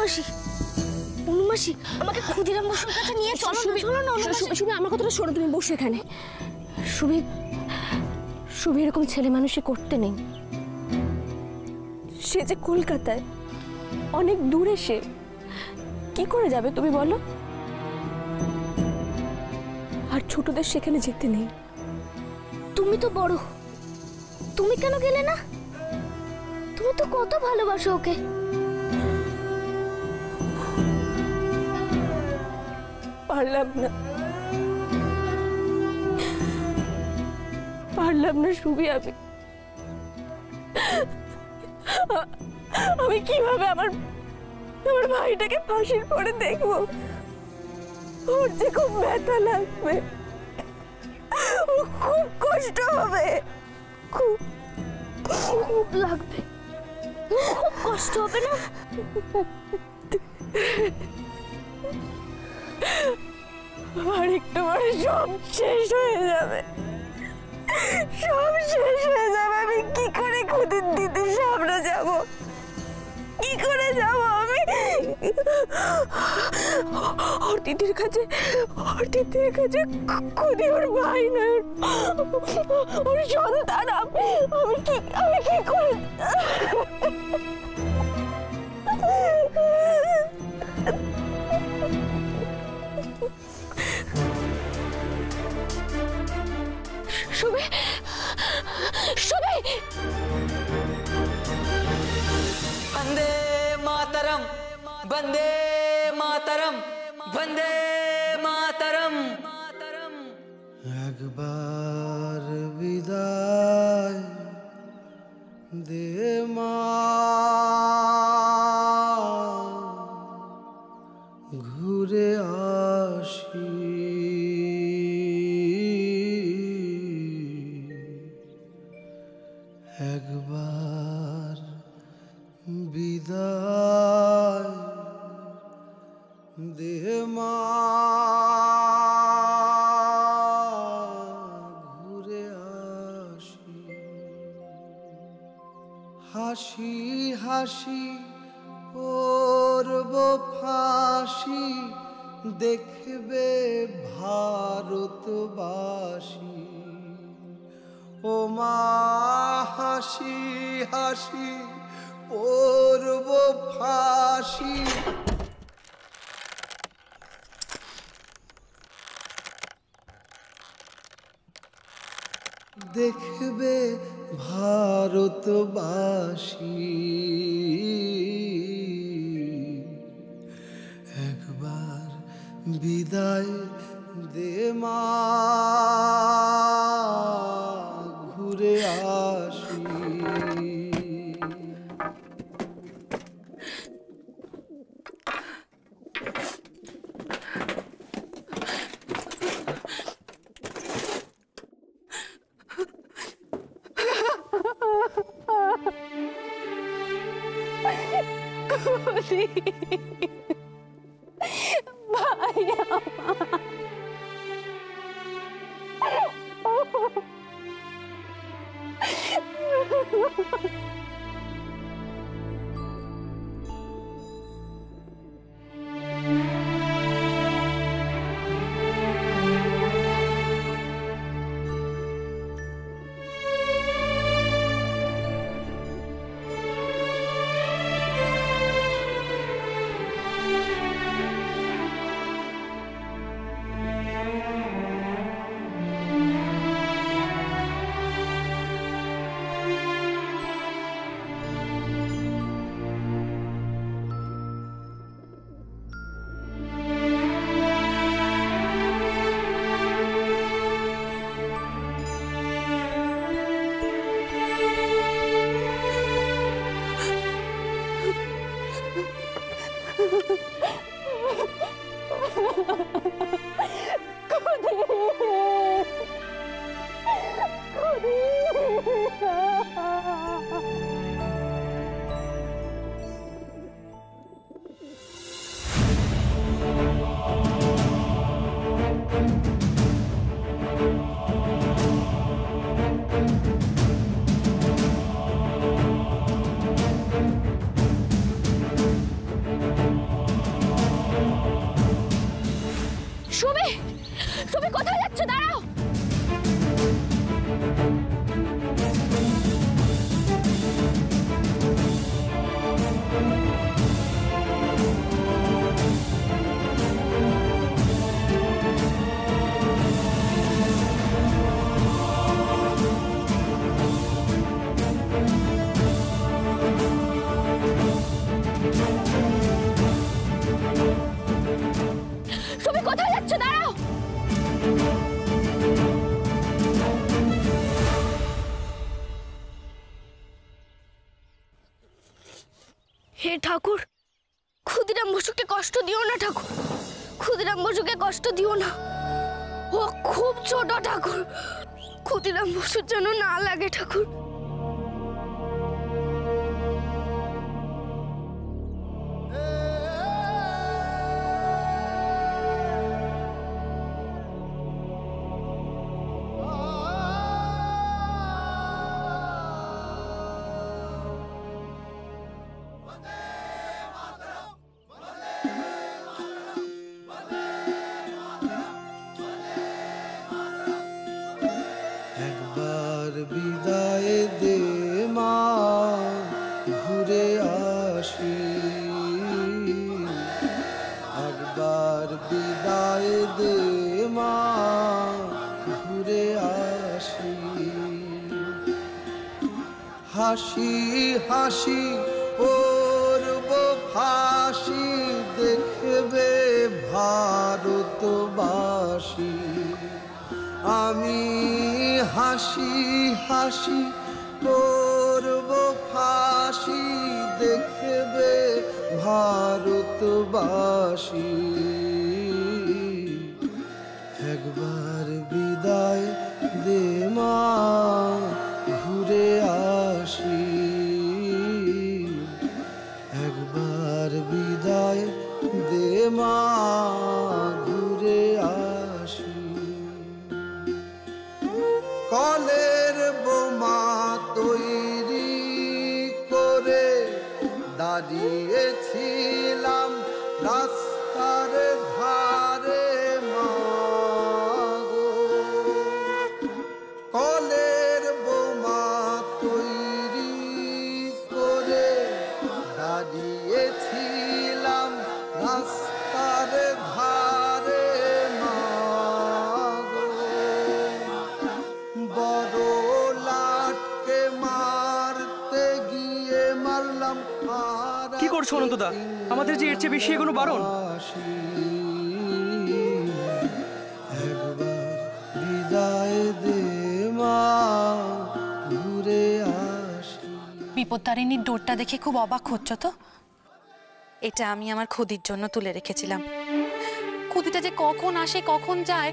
অনুমাসি, অনুমাসি আমাকে ক্ষুদিরাম বসুর কাছে নিয়ে চলো না, চলো না অনুমাসি। সুবি আমার কথাটা শোনো, তুমি বসো এখানে। সুবি, সুবি এরকম ছেলে মানুষই করতে নেই। সে যে কলকাতায়, অনেক দূরে, সে কি করে যাবে তুমি বলো? আর ছোটদের সেখানে যেতে নেই। তুমি তো বড়, তুমি কেন গেলে না? তুমি তো কত ভালোবাসো ওকে। পারলাম না, পারলাম না সুবি। আমি কিভাবে আমার ভাইটাকে ফাঁসির পরে দেখবো? ওর যে খুব ব্যথা লাগবে, খুব কষ্ট হবে, খুব খুব লাগবে, খুব কষ্ট হবে না? আর একটু পরে সব শেষ হয়ে যাবে, সব শেষ হয়ে যাবে। আমি কি করে খুদির দিদির সামনে যাব? কি করে যাব আমি? ওর দিদির কাছে, ওর দিদির কাছে খুদি ওর ভাই নয়, ওর সন্তান। আমি কি করে? সুবি, সুবি! বন্দে মাতরম, বন্দে মাতরম, বন্দে মাতরম। একবার বিদায় দে মা, ঘুরে আসি। একবার বিদায় দে মা, ঘুরে আসি। হাসি হাসি পরব ফাঁসি, দেখবে ভারতবাসী। ও মা হাসি হাসি পরব ফাঁসি। দেখবে ভারতবাসী। একবার বিদায় দে মা, ঘুরে আসি। ভাই আমার, হে ঠাকুর, ক্ষুদিরাম বসুকে কষ্ট দিও না ঠাকুর, ক্ষুদিরাম বসুকে কষ্ট দিও না। ও খুব ছোট ঠাকুর, ক্ষুদিরাম বসুর যেন না লাগে ঠাকুর। একবার বিদায় দে মা, ঘুরে আসি। একবার বিদায় দে মা, ঘুরে আসি। হাসি হাসি করব ফাঁসি, দেখবে ভারতবাসী। আমি হাসি হাসি করব ফাঁসি, দেখবে ভারতবাসী। একবার বিদায় দে মা, ঘুরে আসি। একবার বিদায় দে মা, ঘুরে আসি। কলের বোমা তৈরি করে দাঁড়িয়েছিলাম রাস্তার ধারে মাগো। কলের বোমা তৈরি করে দাঁড়িয়েছিলাম রাস্তার ধারে মাগো। বড় লাটকে মারতে গিয়ে মারলাম। কি করছো অনন্তদা? আমাদের যে এর চেয়ে বেশি এগুলো বারণ। একবার বিদায় দে মা, ঘুরে আসি। বিপত্তারিণীর ডোরটা দেখে খুব অবাক হচ্ছ তো? এটা আমি আমার খুদির জন্য তুলে রেখেছিলাম। খুদিটা যে কখন আসে কখন যায়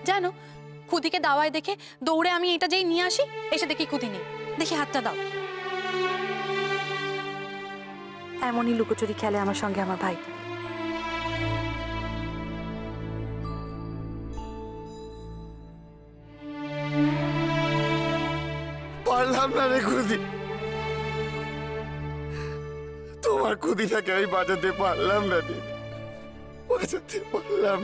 জানো? খুদিকে দাওয়ায় দেখে দৌড়ে আমি এটা যেই নিয়ে আসি, এসে দেখি খুদি নেই। দেখি হাতটা দাও। এমনই লুকোচুরি খেলে আমার সঙ্গে আমার ভাই। পারলাম না রে খুদি, তোমার খুদিটাকে আমি বাঁচাতে পারলাম না দিদি, বাঁচাতে পারলাম।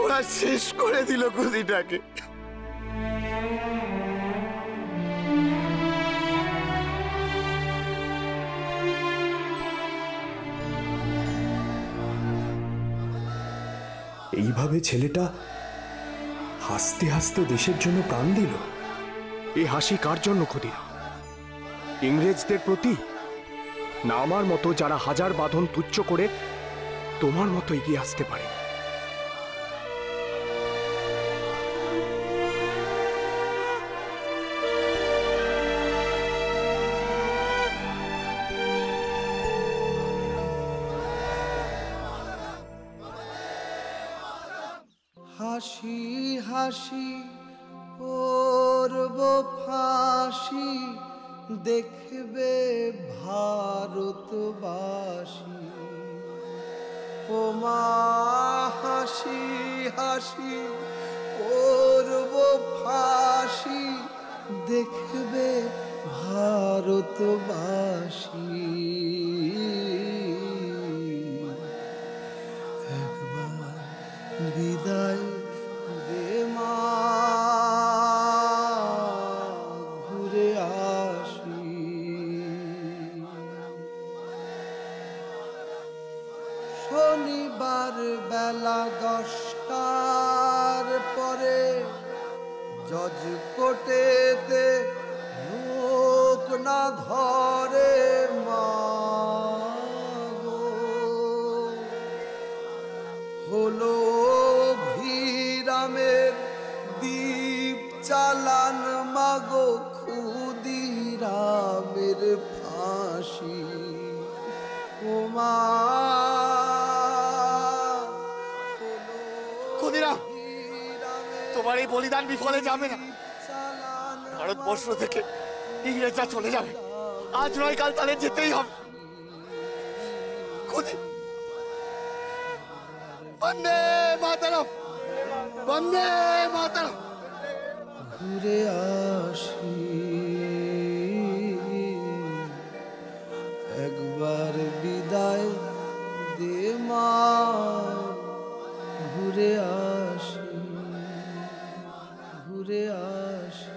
ওরা শেষ করে দিল খুদিটাকে। এইভাবে ছেলেটা হাসতে হাসতে দেশের জন্য প্রাণ দিল। এই হাসি কার জন্য খুদিরা? ইংরেজদের প্রতি, না আমার মতো যারা হাজার বাঁধন তুচ্ছ করে তোমার মতো এগিয়ে আসতে পারে? হাসি হাসি করব ফাঁসি, দেখবে ভারতবাসী। ও মা হাসি হাসি করব ফাঁসি, দেখবে ভারতবাসী। একবার বিদায় দে মা, ঘুরে আসি। শনিবার বেলা 10টার পরে জজ কোর্টেতে লোক না ধরে মা গো। হলো ভিরামের দ্বীপ চালান মাগো, ক্ষুদিরামের প্রাণের ফাঁসি ও মা ক্ষুদিরাম, তোমার এই বলিদান বিফলে যাবে না। ভারতবর্ষ থেকে ইংরেজরা চলে যাবে, আজ নয় কাল তাদের যেতেই হবে। বন্দে মাতরম, বন্দে মাতরম। ঘুরে আসি একবার বিদায় দে মা, ঘুরে আসি, ঘুরে আসি।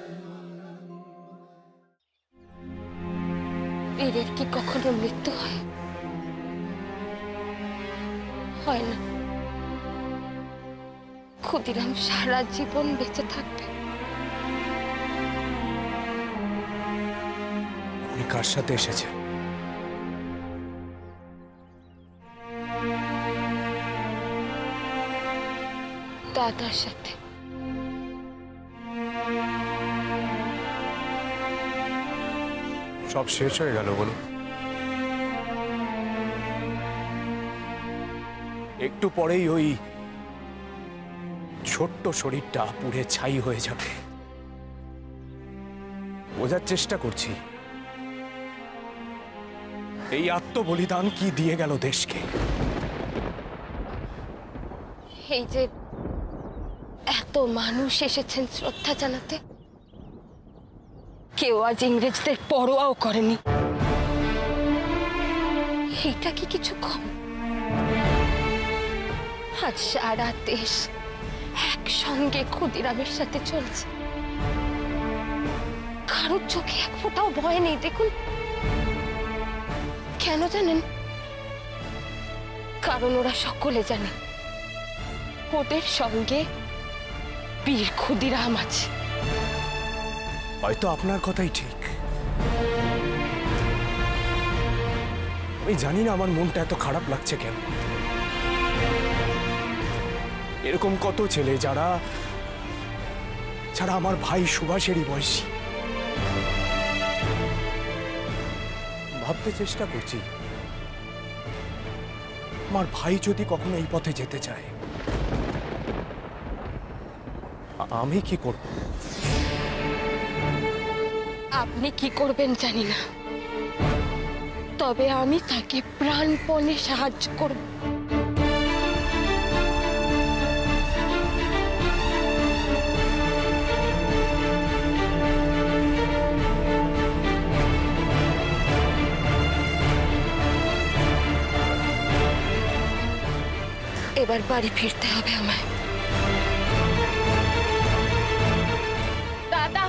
বীরের কি কখনো মৃত্যু হয়? হয় না। ক্ষুদিরাম সারা জীবন বেঁচে থাকবে। উনি কার সাথে এসেছে? দাদার সাথে। সব শেষ হয়ে গেল বলো? একটু পরেই ওই ছোট্ট শরীরটা পুড়ে ছাই হয়ে যাবে। বোঝার চেষ্টা করছি এই আত্মবলিদান কি দিয়ে গেল দেশকে। এই যে এত মানুষ এসেছেন শ্রদ্ধা জানাতে, কেউ আজ ইংরেজদের পরোয়াও করেনি। এটা কি কিছু কম? আজ সারা দেশ একসঙ্গে ক্ষুদিরামের সাথে চলছে। কারোর চোখে এক ফোঁটাও ভয় নেই। দেখুন, কেন জানেন? কারণ ওরা সকলে জানে ওদের সঙ্গে বীর ক্ষুদিরাম আছে। হয়তো আপনার কথাই ঠিক। আমি জানি না আমার মনটা এত খারাপ লাগছে কেন। এরকম কত ছেলে যারা আমার ভাই সুভাষেরই বয়সী। ভাবতে চেষ্টা করছি আমার ভাই যদি কখনো এই পথে যেতে চায় আমি কি করব? আপনি কি করবেন জানি না, তবে আমি তাকে প্রাণপণে সাহায্য করব। এবার বাড়ি ফিরতে হবে আমায়। দাদা,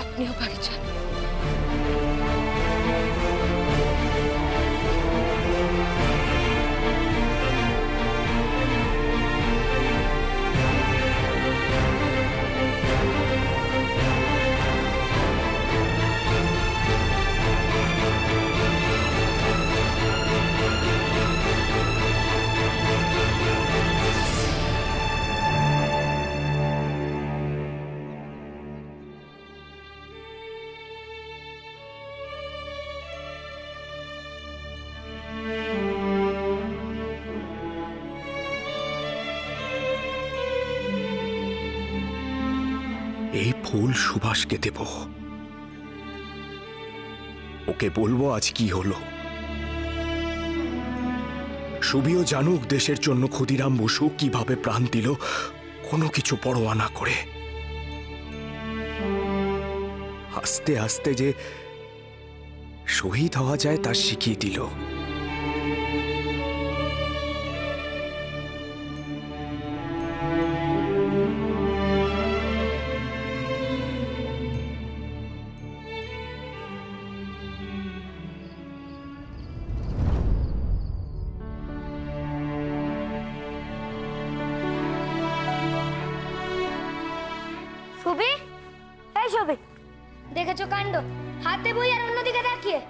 আপনিও বাড়ি যান। এই ফুল সুভাষকে দেব। ওকে বলবো আজ কি হলো। সুবিও জানুক দেশের জন্য ক্ষুদিরাম বসু কিভাবে প্রাণ দিল কোনো কিছু পরোয়া না করে। আস্তে আস্তে যে শহীদ হওয়া যায় তা শিখিয়ে দিল। সুবি, এই সুবি, দেখেছো কাণ্ড? হাতে বই আর অন্যদিকে তাকিয়ে।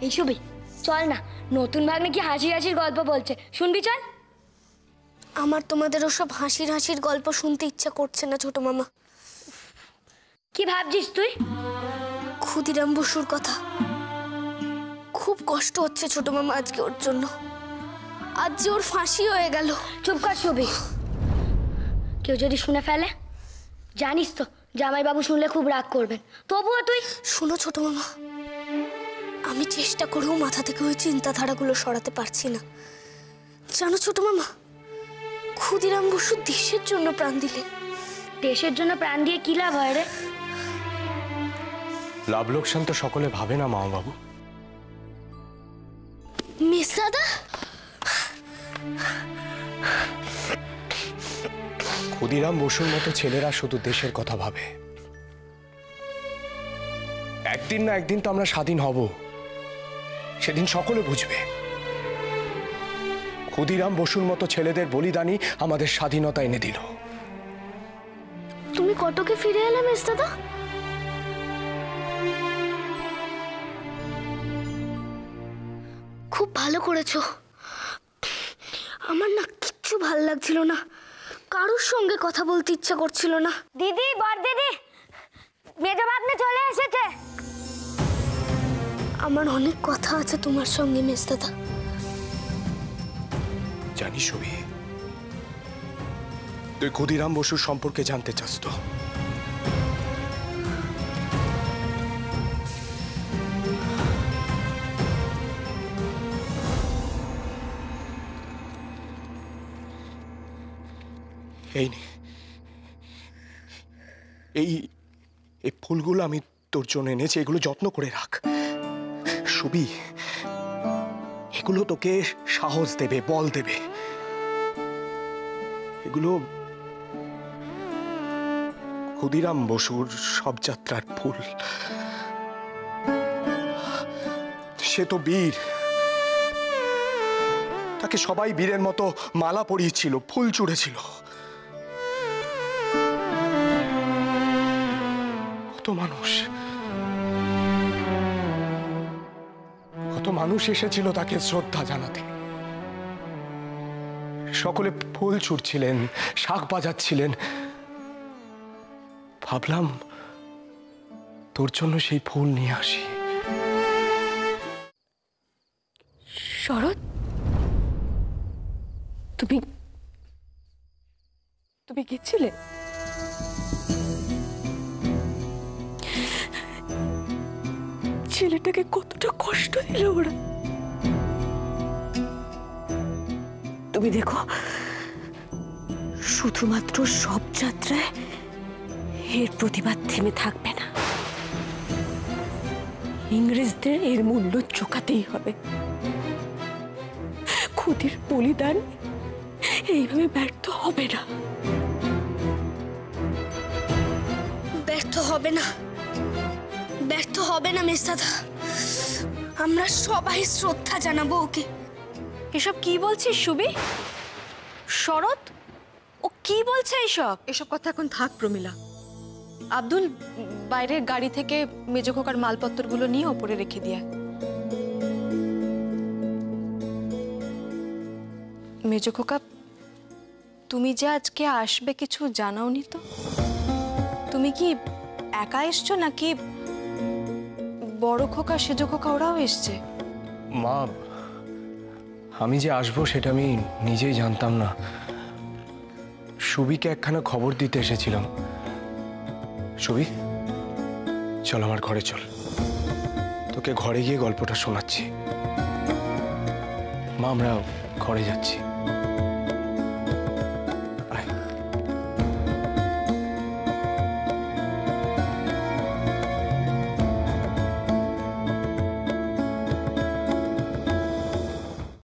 এই সুবি, চল না, নতুন ভাগ্নে কি হাসি হাসির গল্প বলছে, শুনবি চল। আমার তোমাদের ওসব হাসির হাসির গল্প শুনতে ইচ্ছা করছে না ছোট মামা। কি ভাবছিস তুই? ক্ষুদিরাম বসুর কথা। খুব কষ্ট হচ্ছে ছোট মামা আজকে ওর জন্য। আজ যে ওর ফাঁসি হয়ে গেল। চুপ কর সুবি, কেউ যদি শুনে ফেলে, জানিস তো জামাইবাবু শুনলে খুব রাগ করবেন। তবুও তুই শোনো ছোট মামা, আমি চেষ্টা করেও মাথা থেকে ওই চিন্তাধারাগুলো সরাতে পারছি না। জানো ছোট মামা, ক্ষুদিরাম বসু দেশের জন্য প্রাণ দিলেন। দেশের জন্য প্রাণ দিয়ে কি লাভ হয় রে? লাভ লোকসান তো সকলে ভাবে না মা বাবু। মেসদাদা, ক্ষুদিরাম বসুর মতো ছেলেরা শুধু দেশের কথা ভাবে। একদিন না একদিন তো আমরা স্বাধীন হব, সেদিন সকলে বুঝবে ক্ষুদিরাম বসুর মতো ছেলেদের বলিদানই আমাদের স্বাধীনতা এনে দিল। তুমি কটকে ফিরে এলে মেসদাদা? খুব ভালো করেছো। আমার না কিচ্ছু ভাল লাগছিল না, কারোর সঙ্গে কথা বলতে ইচ্ছা করছিল না। দিদি, বড় দিদি, মেজো ভাগ্নে চলে এসেছে। আমার অনেক কথা আছে তোমার সঙ্গে মেসদাদা। জানিস ছবি, তুই ক্ষুদিরাম বসুর সম্পর্কে জানতে চাস তো? এই ফুলগুলো আমি তোর জন্য এনেছি, এগুলো যত্ন করে রাখ। সুবি, এগুলো তোকে সাহস দেবে, বল দেবে। এগুলো ক্ষুদিরাম বসুর শবযাত্রার ফুল। সে তো বীর, তাকে সবাই বীরের মতো মালা পরিয়েছিল, ফুল চুড়েছিল। কত মানুষ এসেছিল তাকে শ্রদ্ধা জানাতে। সকলে ফুল ছুড়ছিলেন, শাঁখ বাজাচ্ছিলেন। ভাবলাম তোর জন্য সেই ফুল নিয়ে আসি। শরৎ, তুমি তুমি গেছিলে? ছেলেটাকে কতটা কষ্ট দিল ওরা। তুমি দেখো, শুধুমাত্র সব যাত্রায় এর প্রতিবাদ থেমে থাকবে না। ইংরেজদের এর মূল্য চোকাতেই হবে। ক্ষুদির বলিদান এইভাবে ব্যর্থ হবে না। ব্যর্থ হবে না, ব্যর্থ হবে না মেসদাদা। আমরা সবাই শ্রদ্ধা জানাবো ওকে। এসব কি বলছিস সুবি? শরৎ, ও কি বলছে এসব? এসব কথা এখন থাক প্রমিলা। আব্দুল, বাইরের গাড়ি থেকে মেজো খোকার মালপত্রগুলো নিয়ে ওপরে রেখে দিয়ে। মেজো খোকা, তুমি যে আজকে আসবে কিছু জানাওনি তো? তুমি কি একা এসছো নাকি বড় খোকা, সেজো খোকা ওরাও এসছে? মা, আমি যে আসবো সেটা আমি নিজেই জানতাম না। সুবিকে একখানা খবর দিতে এসেছিলাম। সুবি, চল আমার ঘরে চল, তোকে ঘরে গিয়ে গল্পটা শোনাচ্ছি। মা, আমরা ঘরে যাচ্ছি।